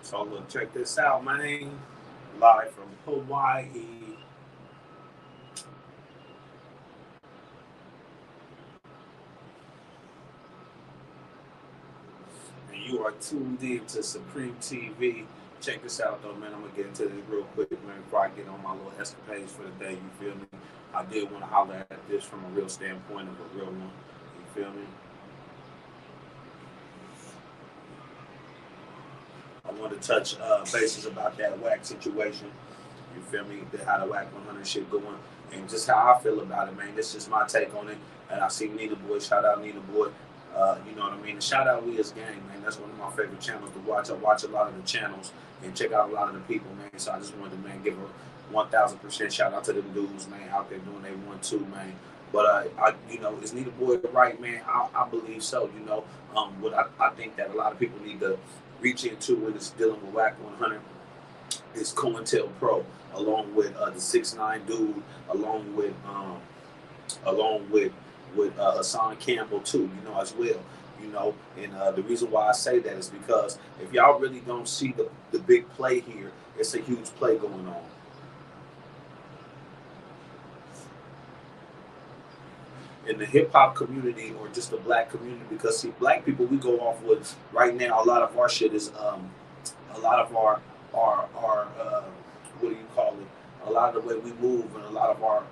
So look, check this out, man. Live from Hawaii. And you are tuned in to Supreme TV. Check this out though, man. I'm gonna get into this real quick, man, before I get on my little escapades for the day, you feel me? I did want to holler at this from a real standpoint of a real one. You feel me? I want to touch bases about that Wack situation. You feel me? How the Wack 100 shit going, and just how I feel about it, man. This is my take on it. And I see Nina Boy. Shout out Nina Boy. You know what I mean? And shout out We As Gang, man. That's one of my favorite channels to watch. I watch a lot of the channels and check out a lot of the people, man. So I just wanted to, man, give a 1,000% shout out to them dudes, man, out there doing they one too, man. But you know, is Nina Boy right, man? I believe so. You know, what I think that a lot of people need to reach into when it's dealing with Wack 100 is COINTELPRO, along with the 6ix9ine dude, along with Hassan Cambell too, you know, as well. You know, and the reason why I say that is because if y'all really don't see the big play here, it's a huge play going on. In the hip hop community or just the black community, because see, black people, we go off with right now. A lot of our shit is a lot of our what do you call it? A lot of the way we move and a lot of our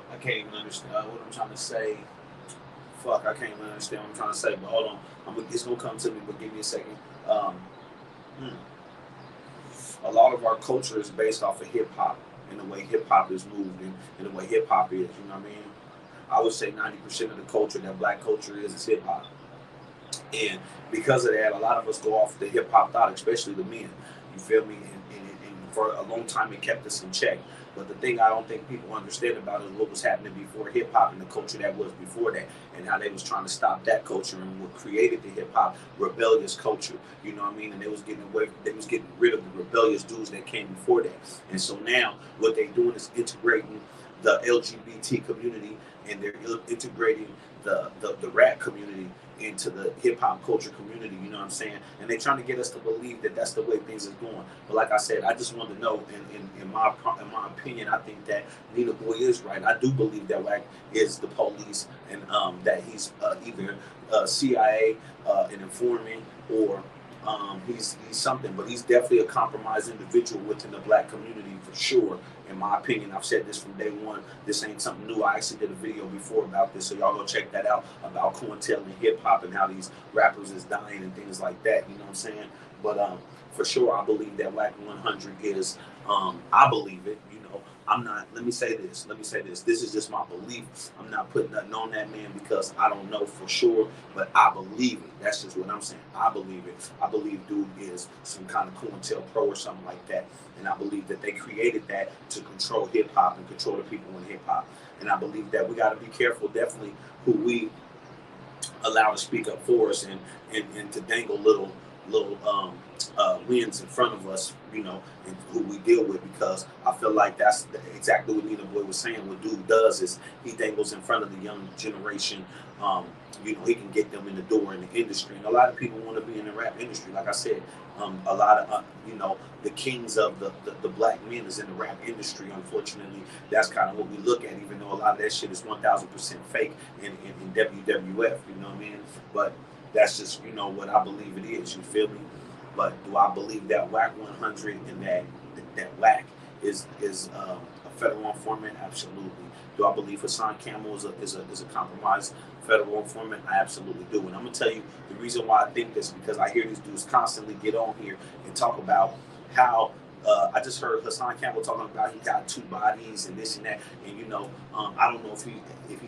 I can't even understand what I'm trying to say. Fuck, I can't even understand what I'm trying to say. But hold on, it's gonna come to me. But give me a second. Um, hmm. A lot of our culture is based off of hip hop and the way hip hop is moved and the way hip hop is. You know what I mean? I would say 90% of the culture that black culture is hip hop. And because of that, a lot of us go off the hip hop thought, especially the men. You feel me? And for a long time, it kept us in check. But the thing I don't think people understand about is what was happening before hip hop and the culture that was before that, and how they was trying to stop that culture and what created the hip hop rebellious culture. You know what I mean? And they was getting rid of the rebellious dudes that came before that. And so now what they're doing is integrating the LGBT community, and they're integrating the rap community into the hip hop culture community, you know what I'm saying? And they're trying to get us to believe that that's the way things is going. But like I said, I just want to know, in my opinion, I think that Nina Boy is right. I do believe that Wack is the police, and that he's either CIA, an informant, or he's something, but he's definitely a compromised individual within the black community for sure. In my opinion, I've said this from day one. This ain't something new. I actually did a video before about this, so y'all go check that out about COINTEL and hip hop and how these rappers is dying and things like that. You know what I'm saying? But for sure, I believe that Wack 100 is. I believe it. You know, I'm not. Let me say this. This is just my belief. I'm not putting nothing on that man because I don't know for sure, but I believe it. That's just what I'm saying. I believe it. I believe dude is some kind of COINTELPRO or something like that. And I believe that they created that to control hip hop and control the people in hip hop. And I believe that we got to be careful, definitely, who we allow to speak up for us and to dangle little wins in front of us, you know, and who we deal with, because I feel like that's exactly what Nina Boy was saying. What dude does is he dangles in front of the young generation. You know, he can get them in the door in the industry, and a lot of people want to be in the rap industry. Like I said, a lot of you know, the kings of the black men is in the rap industry. Unfortunately, that's kind of what we look at, even though a lot of that shit is 1,000% fake in WWF. You know what I mean? But that's just, you know, what I believe it is. You feel me? But do I believe that Wack 100 and that Wack is a federal informant? Absolutely. Do I believe Hassan Cambell is a compromised federal informant? I absolutely do. And I'm gonna tell you the reason why I think this, because I hear these dudes constantly get on here and talk about how. I just heard Hassan Cambell talking about he got 2 bodies and this and that, and you know, I don't know if he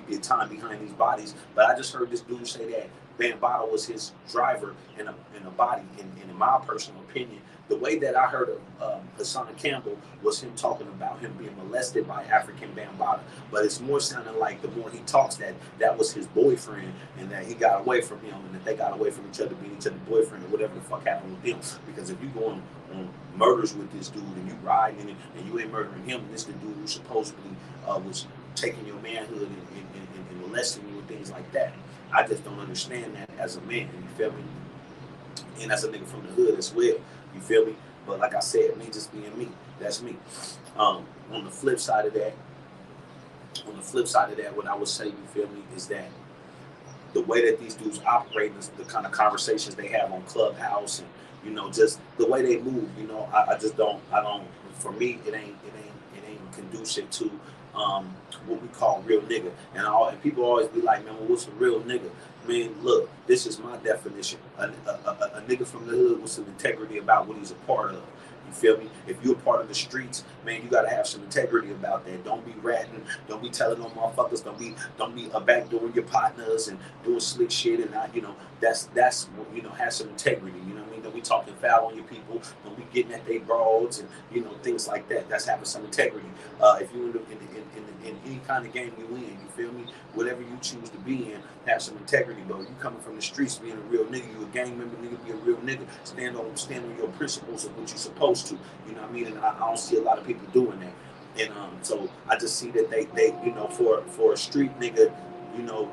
did time behind these bodies, but I just heard this dude say that Bambaataa was his driver in a body. And in my personal opinion, the way that I heard of Hassan Cambell was him talking about him being molested by African Bambaataa. But it's more sounding like the more he talks that was his boyfriend, and that he got away from him, and that they got away from each other, being each other's boyfriend, or whatever the fuck happened with them. Because if you go on murders with this dude and you riding in it and you ain't murdering him, and this the dude who supposedly was taking your manhood and molesting you and things like that. I just don't understand that as a man. You feel me? And that's a nigga from the hood as well. You feel me? But like I said, me just being me. That's me. On the flip side of that, what I would say, you feel me, is that the way that these dudes operate, the kind of conversations they have on Clubhouse, and just the way they move, I just don't, for me, it ain't conducive to what we call real nigga. And people always be like, man, well, what's a real nigga? Man, look, this is my definition. A nigga from the hood with some integrity about what he's a part of. You feel me? If you're a part of the streets, man, you gotta have some integrity about that. Don't be ratting. Don't be telling no motherfuckers. Don't be backdooring your partners and doing slick shit. And that's have some integrity. You know what I mean? Don't be talking foul on your people. Don't be getting at their broads and things like that. That's having some integrity. If you in any kind of game you in, you feel me? Whatever you choose to be in, have some integrity. But you coming from the streets, being a real nigga, you a gang member, nigga, be a real nigga. Stand on your principles of what you're supposed to. You know what I mean? And I don't see a lot of people doing that. And so I just see that they for a street nigga,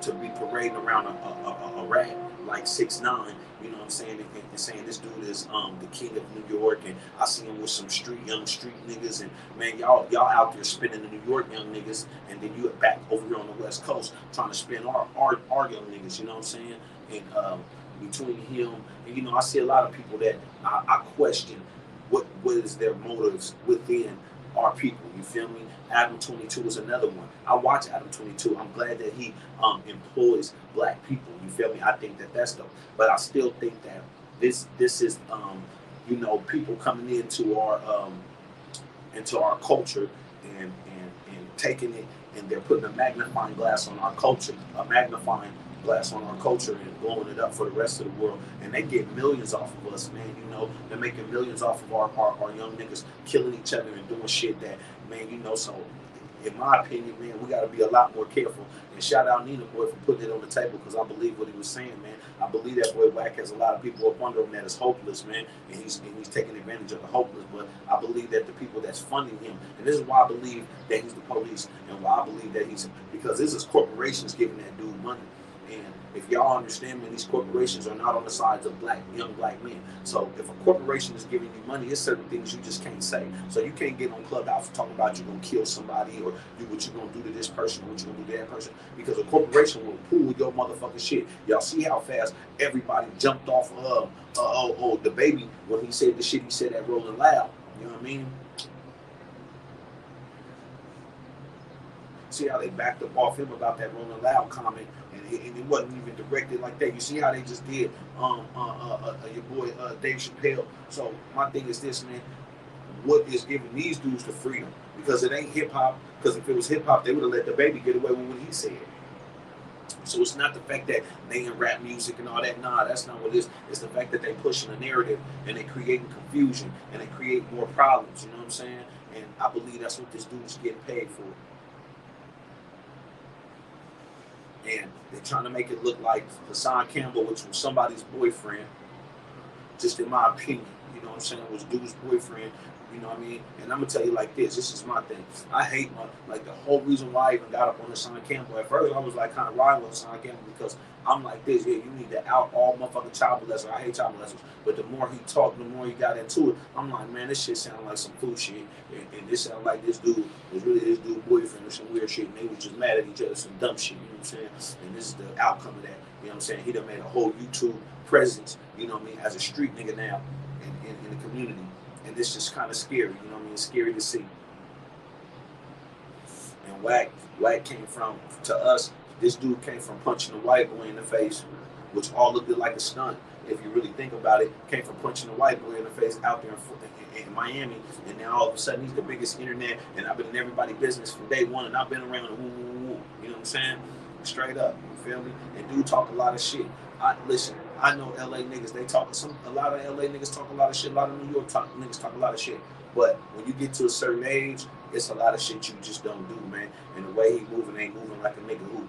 to be parading around a rat like 6ix9ine, you know what I'm saying, and saying this dude is the king of New York, and I see him with some young street niggas, and man, y'all out there spinning the New York young niggas, and then you back over here on the West Coast trying to spin our young niggas, you know what I'm saying? And between him and I see a lot of people that I question what is their motives within our people. You feel me? Adam 22 is another one. I watch Adam 22. I'm glad that he employs black people. You feel me? I think that that's dope. But I still think that this is people coming into our culture and taking it, and they're putting a magnifying glass on our culture, and blowing it up for the rest of the world. And they get millions off of us, man. They're making millions off of our young niggas killing each other and doing shit that, man, so in my opinion, man, we got to be a lot more careful. And shout out Nina Boy for putting it on the table, because I believe what he was saying, man. I believe that boy Wack has a lot of people up under him that is hopeless, man, and he's taking advantage of the hopeless. But I believe that the people that's funding him, and this is why I believe that he's the police, and why I believe that because this is corporations giving that dude money. And if y'all understand, man, these corporations are not on the sides of young black men. So if a corporation is giving you money, it's certain things you just can't say. So you can't get on Clubhouse talking about you're going to kill somebody, or do what you're going to do to this person, or what you're going to do to that person, because a corporation will pull your motherfucking shit. Y'all see how fast everybody jumped off of the baby when he said the shit he said at Rolling Loud. You know what I mean? See how they backed up off him about that Rolling Loud comment, and it wasn't even directed like that. You see how they just did your boy Dave Chappelle. So my thing is this, man. What is giving these dudes the freedom? Because it ain't hip hop. Because if it was hip hop, they would have let the baby get away with what he said. So it's not the fact that they in rap music and all that. Nah, that's not what it is. It's the fact that they pushing a narrative, and they creating confusion, and they create more problems. You know what I'm saying? And I believe that's what this dude's getting paid for. And they're trying to make it look like Hassan Cambell, which was somebody's boyfriend, just in my opinion, you know what I'm saying, was dude's boyfriend, you know what I mean? And I'm going to tell you like this is my thing. I hate the whole reason why I even got up on Hassan Cambell. At first, I was like kind of riding with Hassan Cambell, because I'm like this, yeah, you need to out all motherfucking child molesters. I hate child molesters. But the more he talked, the more he got into it, I'm like, man, this shit sounded like some fool shit. And this sounded like this dude was really his dude's boyfriend or some weird shit. And they were just mad at each other, some dumb shit, you know what I'm saying? And this is the outcome of that, you know what I'm saying? He done made a whole YouTube presence, you know what I mean, as a street nigga now in the community. And this is kind of scary, you know what I mean? It's scary to see. And Wack came from, to us, this dude came from punching a white boy in the face, which all looked like a stunt. If you really think about it, came from punching a white boy in the face out there in Miami, and now all of a sudden he's the biggest internet, and I've been in everybody's business from day one, and I've been around, you know what I'm saying? Straight up, you feel me? And dude talk a lot of shit. Listen, I know LA niggas, a lot of LA niggas talk a lot of shit, a lot of New York niggas talk a lot of shit. But when you get to a certain age, it's a lot of shit you just don't do, man. And the way he moving ain't moving like a nigga who,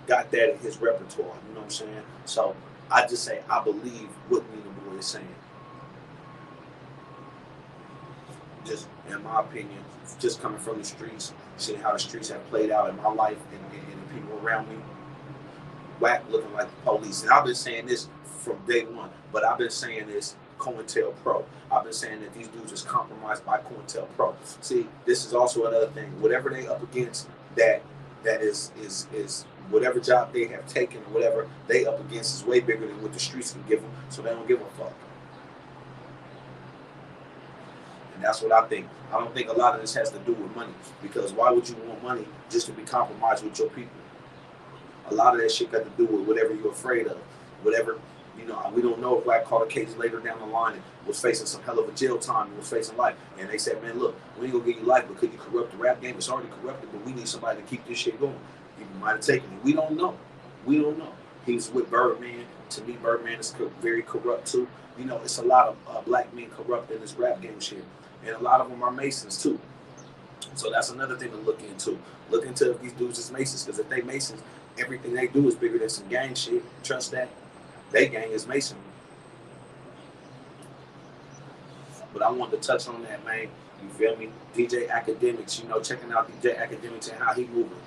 got that in his repertoire, you know what I'm saying? So I just say I believe what Nina Boy is saying. Just in my opinion, just coming from the streets, seeing how the streets have played out in my life and the people around me, Wack looking like the police. And I've been saying this from day one, but I've been saying this COINTELPRO. I've been saying that these dudes is compromised by COINTELPRO. See, this is also another thing. Whatever they up against, that is whatever job they have taken or whatever they up against is way bigger than what the streets can give them, so they don't give a fuck. And that's what I think. I don't think a lot of this has to do with money, because why would you want money just to be compromised with your people? A lot of that shit got to do with whatever you're afraid of. Whatever, you know, we don't know if Wack caught a case later down the line and was facing some hell of a jail time and was facing life. And they said, man, look, we ain't gonna give you life, but could you corrupt the rap game? It's already corrupted, but we need somebody to keep this shit going. People might have taken it. We don't know. We don't know. He's with Birdman. To me, Birdman is very corrupt too. You know, it's a lot of black men corrupt in this rap game shit. And a lot of them are Masons too. So that's another thing to look into. Look into if these dudes is Masons, because if they Masons, everything they do is bigger than some gang shit. Trust that. They gang is Mason. But I wanted to touch on that, man. You feel me? DJ Akademiks, you know, checking out DJ Akademiks and how he moving.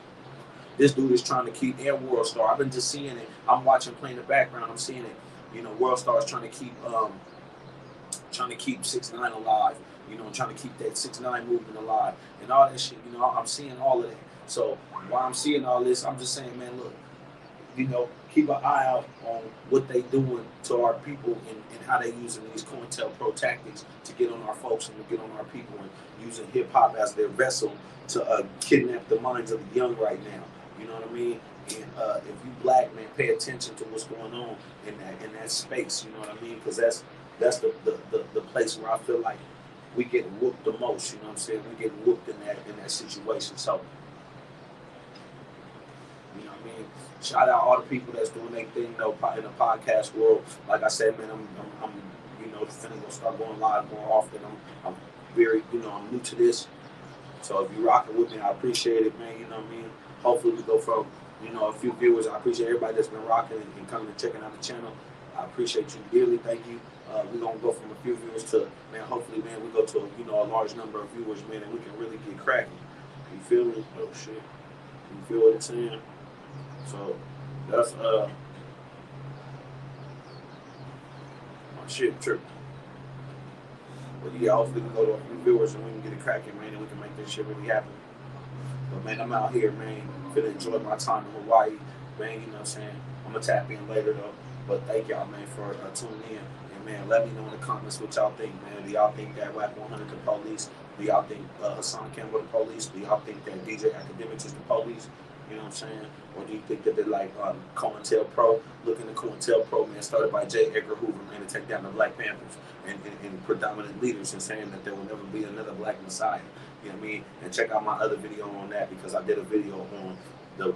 This dude is trying to keep Air World Star. I've been just seeing it. I'm watching, playing the background. I'm seeing it. You know, World Star is trying to keep 6ix9ine alive. You know, trying to keep that 6ix9ine movement alive and all that shit. You know, I'm seeing all of that. So while I'm seeing all this, I'm just saying, man, look, you know, keep an eye out on what they doing to our people and how they using these COINTELPRO tactics to get on our folks and to get on our people, and using hip hop as their vessel to kidnap the minds of the young right now. You know what I mean? And if you black, man, pay attention to what's going on in that space. You know what I mean? Because that's the place where I feel like we get whooped the most. You know what I'm saying? We get whooped in that situation. So, you know what I mean? Shout out all the people that's doing their thing, you know, in the podcast world. Like I said, man, I'm you know, finna go start going live more often. I'm very, you know, I'm new to this. So if you're rocking with me, I appreciate it, man. You know what I mean? Hopefully we go from, you know, a few viewers. I appreciate everybody that's been rocking and coming and checking out the channel. I appreciate you dearly. Thank you. We're going to go from a few viewers to, man, hopefully, man, we go to, you know, a large number of viewers, man, and we can really get cracking. You feel me? Oh, shit. You feel what I'm saying? So, that's, my shit tripping. But yeah, hopefully we go to a few viewers and we can get it cracking, man, and we can make this shit really happen. But, man, I'm out here, man, finna enjoy my time in Hawaii, man, you know what I'm saying? I'm going to tap in later, though. But thank y'all, man, for tuning in. And, man, let me know in the comments what y'all think, man. Do y'all think that Wack 100 the police? Do y'all think Hassan Cambell the police? Do y'all think that DJ Akademiks is the police? You know what I'm saying? Or do you think that they're like COINTELPRO? Looking at COINTELPRO, man, started by J. Edgar Hoover, man, to take down the Black Panthers and predominant leaders, and saying that there will never be another Black Messiah. You know what I mean? And check out my other video on that, because I did a video on the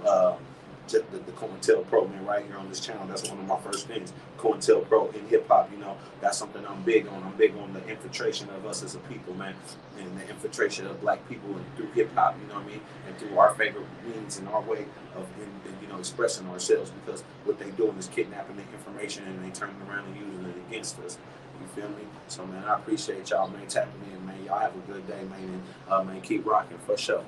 COINTELPRO, man, right here on this channel. That's one of my first things. COINTELPRO in hip hop, you know, that's something I'm big on. I'm big on the infiltration of us as a people, man, and the infiltration of black people through hip hop, you know what I mean, and through our favorite means and our way of, you know, expressing ourselves, because what they doing is kidnapping the information and they turning around and using it against us. You feel me? So, man, I appreciate y'all, man, tapping in, man. Y'all have a good day, man, and man, keep rocking for sure.